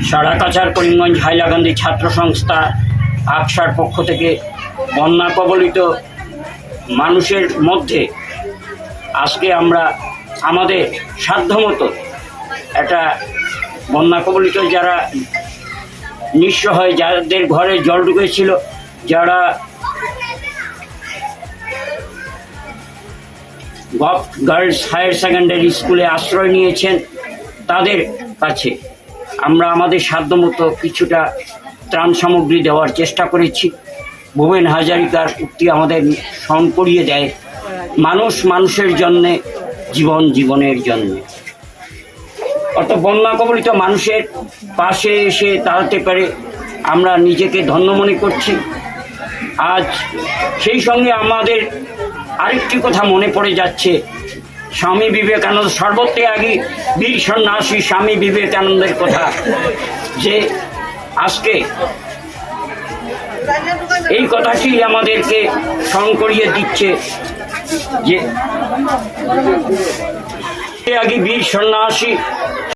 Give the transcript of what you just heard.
সারাকাছার করিমগঞ্জ হাইলাকান্দি ছাত্র সংস্থা আকসার পক্ষ থেকে বন্যা কবলিত মানুষের মধ্যে আজকে আমরা আমাদের সাধ্যমতো একটা বন্যা কবলিত যারা নিঃস্ব হয়, যাদের ঘরে জল ঢুকেছিল, যারা গার্লস হায়ার সেকেন্ডারি স্কুলে আশ্রয় নিয়েছেন, তাদের কাছে আমরা আমাদের সাধ্যমতো কিছুটা ত্রাণ সামগ্রী দেওয়ার চেষ্টা করেছি। ভূপেন হাজারিকার উক্তি আমাদের স্মরণ করিয়ে দেয়, মানুষ মানুষের জন্যে, জীবন জীবনের জন্যে। অত বন্যা কবলিত মানুষের পাশে এসে দাঁড়াতে পারে আমরা নিজেকে ধন্য মনে করছি। আজ সেই সঙ্গে আমাদের আরেকটি কথা মনে পড়ে যাচ্ছে, স্বামী বিবেকানন্দ, সর্বত্যাগী বীর সন্ন্যাসী স্বামী বিবেকানন্দের কথা, যে আজকে এই কথাটি আমাদেরকে স্মরণ করিয়ে দিচ্ছে যে বীর সন্ন্যাসী